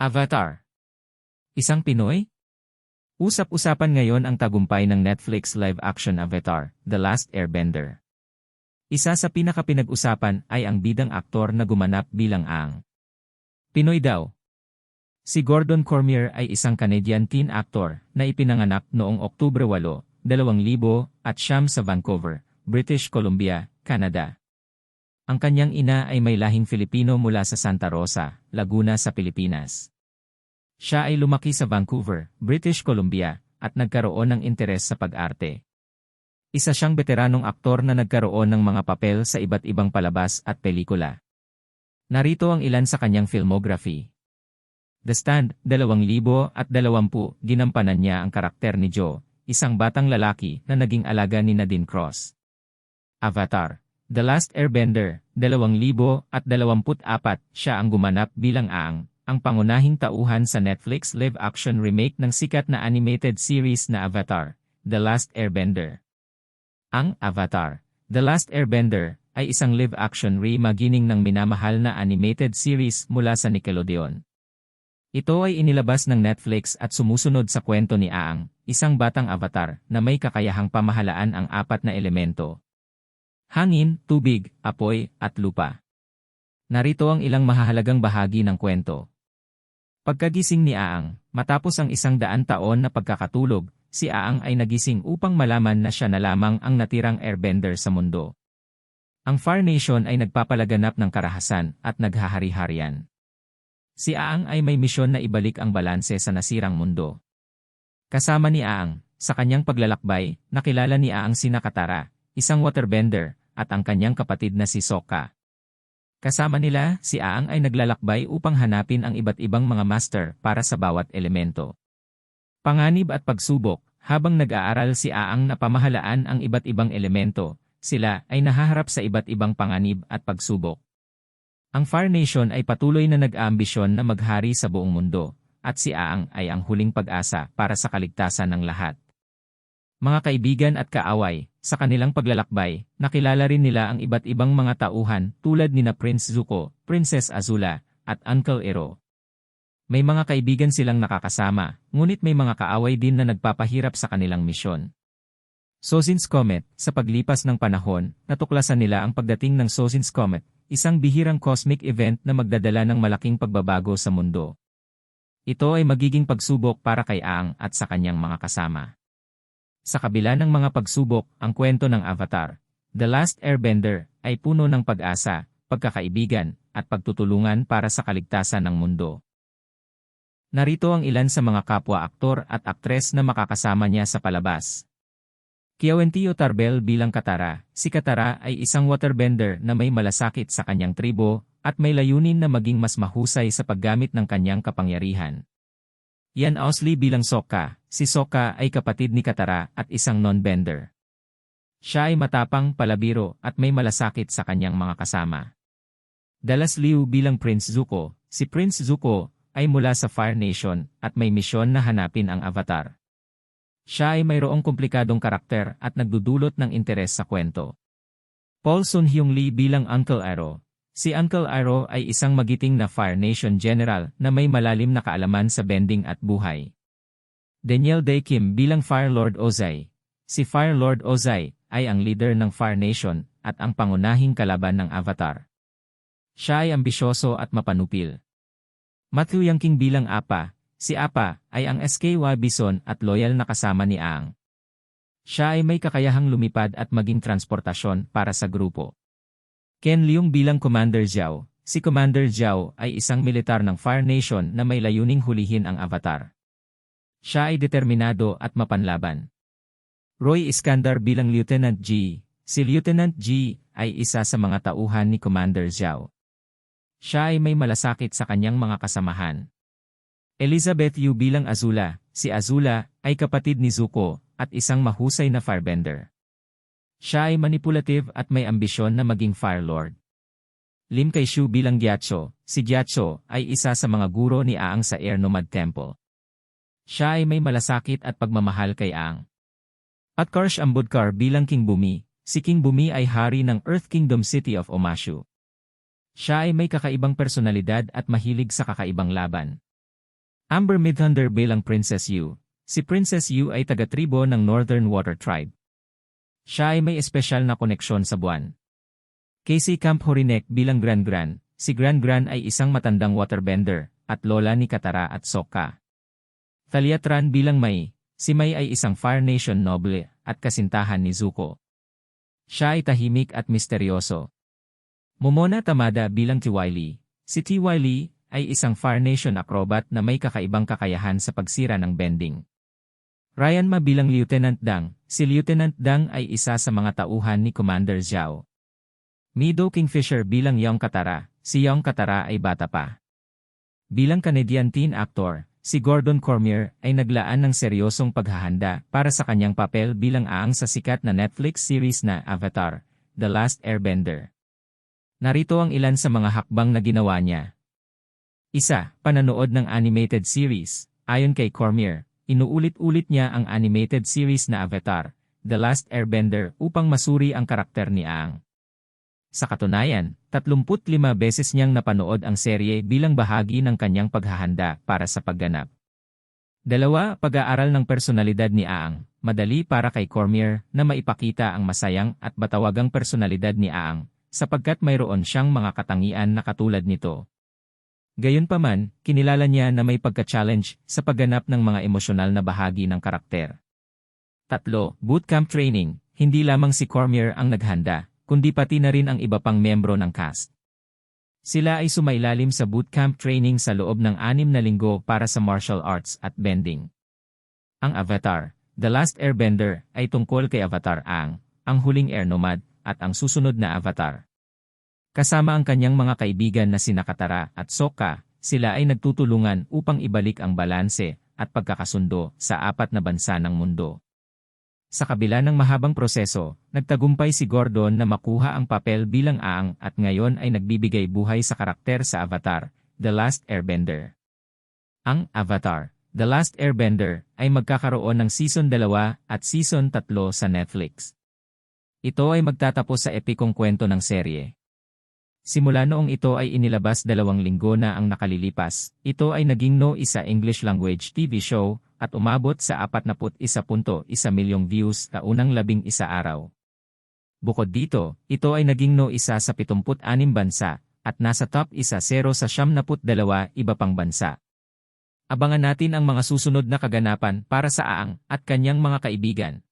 Avatar. Isang Pinoy? Usap-usapan ngayon ang tagumpay ng Netflix live-action Avatar, The Last Airbender. Isa sa pinakapinag-usapan ay ang bidang aktor na gumanap bilang Aang. Pinoy daw. Si Gordon Cormier ay isang Canadian teen actor na ipinanganak noong Oktubre 8, 2000 sa Vancouver, British Columbia, Canada. Ang kanyang ina ay may lahing Filipino mula sa Santa Rosa, Laguna sa Pilipinas. Siya ay lumaki sa Vancouver, British Columbia, at nagkaroon ng interes sa pag-arte. Isa siyang veteranong aktor na nagkaroon ng mga papel sa iba't ibang palabas at pelikula. Narito ang ilan sa kanyang filmography. The Stand, 2020, ginampanan niya ang karakter ni Joe, isang batang lalaki na naging alaga ni Nadine Cross. Avatar, The Last Airbender, 2024, siya ang gumanap bilang Aang, ang pangunahing tauhan sa Netflix live-action remake ng sikat na animated series na Avatar, The Last Airbender. Ang Avatar, The Last Airbender, ay isang live-action reimagining ng minamahal na animated series mula sa Nickelodeon. Ito ay inilabas ng Netflix at sumusunod sa kwento ni Aang, isang batang avatar na may kakayahang pamahalaan ang apat na elemento: hangin, tubig, apoy, at lupa. Narito ang ilang mahahalagang bahagi ng kwento. Pagkagising ni Aang, matapos ang 100 taon na pagkakatulog, si Aang ay nagising upang malaman na siya na lamang ang natirang airbender sa mundo. Ang Fire Nation ay nagpapalaganap ng karahasan at naghahari-harian. Si Aang ay may misyon na ibalik ang balanse sa nasirang mundo. Kasama ni Aang, sa kanyang paglalakbay, nakilala ni Aang sina Katara, isang waterbender, at ang kanyang kapatid na si Sokka. Kasama nila, si Aang ay naglalakbay upang hanapin ang iba't ibang mga master para sa bawat elemento. Panganib at pagsubok, habang nag-aaral si Aang na pamahalaan ang iba't ibang elemento, sila ay nahaharap sa iba't ibang panganib at pagsubok. Ang Fire Nation ay patuloy na nag-aambisyon na maghari sa buong mundo, at si Aang ay ang huling pag-asa para sa kaligtasan ng lahat. Mga kaibigan at kaaway, sa kanilang paglalakbay, nakilala rin nila ang iba't ibang mga tauhan tulad nina Prince Zuko, Princess Azula, at Uncle Iroh. May mga kaibigan silang nakakasama, ngunit may mga kaaway din na nagpapahirap sa kanilang misyon. Sozin's Comet, sa paglipas ng panahon, natuklasan nila ang pagdating ng Sozin's Comet, isang bihirang cosmic event na magdadala ng malaking pagbabago sa mundo. Ito ay magiging pagsubok para kay Aang at sa kanyang mga kasama. Sa kabila ng mga pagsubok, ang kwento ng Avatar, The Last Airbender, ay puno ng pag-asa, pagkakaibigan, at pagtutulungan para sa kaligtasan ng mundo. Narito ang ilan sa mga kapwa-aktor at aktres na makakasama niya sa palabas. Kiawentiio Tarbell bilang Katara. Si Katara ay isang waterbender na may malasakit sa kanyang tribo, at may layunin na maging mas mahusay sa paggamit ng kanyang kapangyarihan. Ian Owsley bilang Sokka. Si Sokka ay kapatid ni Katara at isang non-bender. Siya ay matapang, palabiro, at may malasakit sa kanyang mga kasama. Dallas Liu bilang Prince Zuko. Si Prince Zuko ay mula sa Fire Nation at may misyon na hanapin ang Avatar. Siya ay mayroong komplikadong karakter at nagdudulot ng interes sa kwento. Paul Sun-hyung Lee bilang Uncle Iroh. Si Uncle Iroh ay isang magiting na Fire Nation General na may malalim na kaalaman sa bending at buhay. Daniel Dae Kim bilang Fire Lord Ozai. Si Fire Lord Ozai ay ang leader ng Fire Nation at ang pangunahing kalaban ng Avatar. Siya ay ambisyoso at mapanupil. Matthew Yang King bilang Appa. Si Appa ay ang SKY Bison at loyal na kasama ni Aang. Siya ay may kakayahang lumipad at maging transportasyon para sa grupo. Ken Leung bilang Commander Zhao. Si Commander Zhao ay isang militar ng Fire Nation na may layuning hulihin ang Avatar. Siya ay determinado at mapanlaban. Roy Iskandar bilang Lieutenant G. Si Lieutenant G ay isa sa mga tauhan ni Commander Zhao. Siya ay may malasakit sa kanyang mga kasamahan. Elizabeth Yu bilang Azula. Si Azula ay kapatid ni Zuko at isang mahusay na firebender. Siya ay manipulative at may ambisyon na maging Fire Lord. Lim Kay-shu bilang Gyatso. Si Gyatso ay isa sa mga guro ni Aang sa Air Nomad Temple. Siya ay may malasakit at pagmamahal kay Aang. At Karsh Ambudkar bilang King Bumi. Si King Bumi ay hari ng Earth Kingdom City of Omashu. Siya ay may kakaibang personalidad at mahilig sa kakaibang laban. Amber Midthunder bilang Princess Yu. Si Princess Yu ay taga-tribo ng Northern Water Tribe. Siya ay may espesyal na koneksyon sa buwan. Casey Camp Horinek bilang Gran Gran. Si Gran Gran ay isang matandang waterbender at lola ni Katara at Sokka. Thalia Tran bilang Mai. Si Mai ay isang Fire Nation noble at kasintahan ni Zuko. Siya ay tahimik at misteryoso. Momona Tamada bilang Tiwai. Si Tiwai ay isang Fire Nation acrobat na may kakaibang kakayahan sa pagsira ng bending. Ryan Ma bilang Lieutenant Dang. Si Lieutenant Dang ay isa sa mga tauhan ni Commander Zhao. Mido Kingfisher bilang Young Katara. Si Young Katara ay bata pa. Bilang Canadian teen actor, si Gordon Cormier ay naglaan ng seryosong paghahanda para sa kanyang papel bilang Aang sa sikat na Netflix series na Avatar: The Last Airbender. Narito ang ilan sa mga hakbang na ginawa niya. 1. Pananood ng animated series. Ayon kay Cormier, inuulit-ulit niya ang animated series na Avatar: The Last Airbender upang masuri ang karakter ni Aang. Sa katunayan, 35 beses niyang napanood ang serye bilang bahagi ng kanyang paghahanda para sa pagganap. 2. Pag-aaral ng personalidad ni Aang. Madali para kay Cormier na maipakita ang masayang at batawagang personalidad ni Aang, sapagkat mayroon siyang mga katangian na katulad nito. Gayunpaman, kinilala niya na may pagka-challenge sa pagganap ng mga emosyonal na bahagi ng karakter. 3. Bootcamp training. Hindi lamang si Cormier ang naghanda, kundi pati na rin ang iba pang miyembro ng cast. Sila ay sumailalim sa bootcamp training sa loob ng 6 na linggo para sa martial arts at bending. Ang Avatar: The Last Airbender ay tungkol kay Avatar Aang, ang huling air nomad, at ang susunod na Avatar. Kasama ang kanyang mga kaibigan na sina Katara at Sokka, sila ay nagtutulungan upang ibalik ang balanse at pagkakasundo sa 4 na bansa ng mundo. Sa kabila ng mahabang proseso, nagtagumpay si Gordon na makuha ang papel bilang Aang at ngayon ay nagbibigay buhay sa karakter sa Avatar: The Last Airbender. Ang Avatar: The Last Airbender ay magkakaroon ng Season 2 at Season 3 sa Netflix. Ito ay magtatapos sa epikong kwento ng serye. Simula noong ito ay inilabas 2 linggo na ang nakalilipas, ito ay naging isa English language TV show at umabot sa 41.1 milyong views sa unang 11 araw. Bukod dito, ito ay naging isa sa 76 bansa at nasa top 10 sa 72 iba pang bansa. Abangan natin ang mga susunod na kaganapan para sa Aang at kanyang mga kaibigan.